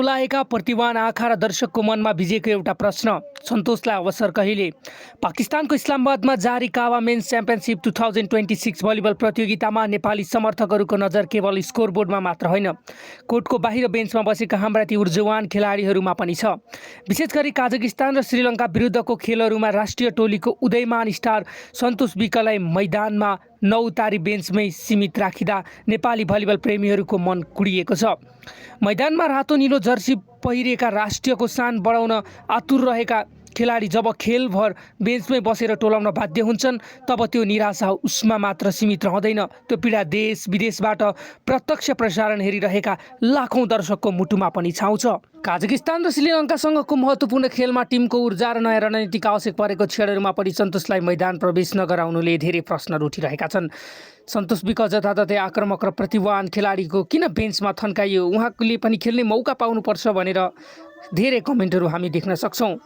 बोलाएका प्रतिभावान आँखा र दर्शकको मनमा भिजेको एउटा प्रश्न, सन्तोषलाई अवसर कहिले? पाकिस्तानको इस्लामाबादमा जारी कावा मेन्स च्याम्पियनसिप 2026 भलिबल प्रतियोगितामा नेपाली समर्थकहरूको नजर केवल स्कोरबोर्डमा मात्र होइन, कोर्टको बाहिर बेन्चमा बसेका हाम्रा ती ऊर्जावान खेलाडीहरूमा पनि छ। विशेष गरी काजाकिस्तान र श्रीलङ्का विरुद्धको खेलहरूमा राष्ट्रिय टोलीको उदयमान स्टार सन्तोष विकलाई मैदानमा नौतारी बेन्चमै सीमित राखिँदा नेपाली भलिबल प्रेमीहरूको मन कुडिएको छ। मैदानमा रातो नीलो जर्सी पहिरेका राष्ट्रियको शान बढाउन आतुर रहेका खेलाडी जब खेलभर बेन्चमै बसेर टोलाउन बाध्य हुन्छन्, तब त्यो निराशा उसमा मात्र सीमित रहँदैन, त्यो पीडा देश विदेशबाट प्रत्यक्ष प्रसारण हेरिरहेका लाखौँ दर्शकको मुटुमा पनि छाउँछ। काजाकिस्तान र श्रीलङ्कासँगको महत्त्वपूर्ण खेलमा टिमको ऊर्जा र नयाँ रणनीतिक आवश्यक परेको क्षणहरूमा पनि सन्तोषलाई मैदान प्रवेश नगराउनुले धेरै प्रश्नहरू उठिरहेका छन्। सन्तोष विक जताततै आक्रामक र प्रतिभावान खेलाडीको किन बेन्चमा थन्काइयो, उहाँले पनि खेल्ने मौका पाउनुपर्छ भनेर धेरै कमेन्टहरू हामी देख्न सक्छौँ।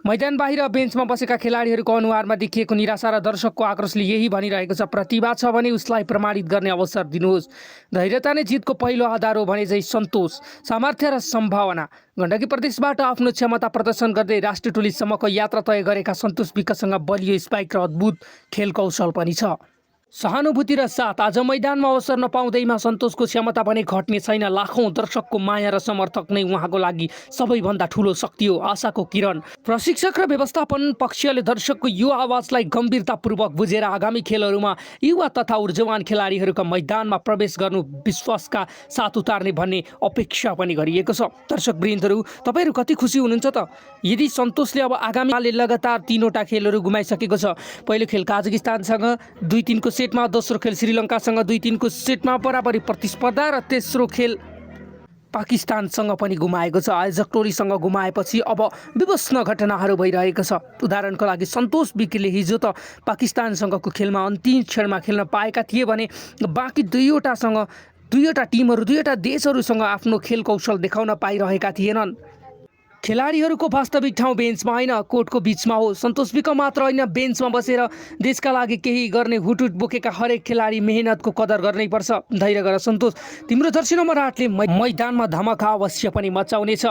मैदान बाहिर बेन्चमा बसेका खेलाडीहरूको अनुहारमा देखिएको निराशा र दर्शकको आक्रोशले यही भनिरहेको छ, प्रतिभा छ भने उसलाई प्रमाणित गर्ने अवसर दिनुहोस्। धैर्यता नै जितको पहिलो आधार हो भने चाहिँ सन्तोष, सामर्थ्य र सम्भावना। गण्डकी प्रदेशबाट आफ्नो क्षमता प्रदर्शन गर्दै राष्ट्रिय टोलीसम्मको यात्रा तय गरेका सन्तोष विकसँग बलियो स्पाइक र अद्भुत खेल कौशल पनि छ। सहानुभूति र साथ आज मैदानमा अवसर नपाउँदैमा सन्तोषको क्षमता भने घट्ने छैन। लाखौँ दर्शकको माया र समर्थक नै उहाँको लागि सबैभन्दा ठुलो शक्ति हो, आशाको किरण। प्रशिक्षक र व्यवस्थापन पक्षले दर्शकको यो आवाजलाई गम्भीरतापूर्वक बुझेर आगामी खेलहरूमा युवा तथा ऊर्जावान खेलाडीहरूका मैदानमा प्रवेश गर्नु विश्वासका साथ उतार्ने भन्ने अपेक्षा पनि गरिएको छ। दर्शकवृन्दहरू, तपाईँहरू कति खुसी हुनुहुन्छ त? यदि सन्तोषले अब आगामी लगातार 3वटा खेलहरू गुमाइसकेको छ। पहिलो खेल काजाकिस्तानसँग 2-3 को सेटमा, दोस्रो खेल श्रीलङ्कासँग 2-3 को सेटमा बराबरी प्रतिस्पर्धा र तेस्रो खेल पाकिस्तानसँग पनि गुमाएको छ। आयोजक टोलीसँग गुमाएपछि अब विवस्न घटनाहरू भइरहेको छ। उदाहरणको लागि सन्तोष विकले हिजो त पाकिस्तानसँगको खेलमा अन्तिम क्षणमा खेल्न पाएका थिए भने बाँकी दुईवटा टिमहरू, दुईवटा देशहरूसँग आफ्नो खेल कौशल देखाउन पाइरहेका थिएनन्। खेलाडीहरूको वास्तविक ठाउँ बेन्चमा होइन, कोर्टको बिचमा हो। सन्तोष विक मात्र होइन, बेन्चमा बसेर देशका लागि केही गर्ने हुटुट बोकेका हरेक खेलाडी मेहनतको कदर गर्नै पर्छ। धैर्य गर सन्तोष, तिम्रो जर्सी नम्बर 8ले मैदानमा धमाका अवश्य पनि मचाउनेछ।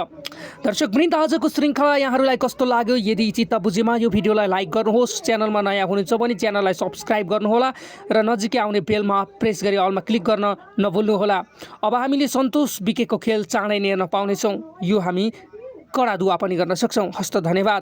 दर्शकवृन्द, आजको श्रृङ्खला यहाँहरूलाई कस्तो लाग्यो? यदि चित्त बुझेमा यो भिडियोलाई लाइक गर्नुहोस्, च्यानलमा नयाँ हुनुहुन्छ भने च्यानललाई सब्सक्राइब गर्नुहोला र नजिकै आउने बेलमा प्रेस गरी अलमा क्लिक गर्न नभुल्नुहोला। अब हामीले सन्तोष विकको खेल चाँडै नै हेर्न पाउनेछौँ। यो हामी कडा दुआ पनि गर्न सक्छौँ। हस्त, धन्यवाद।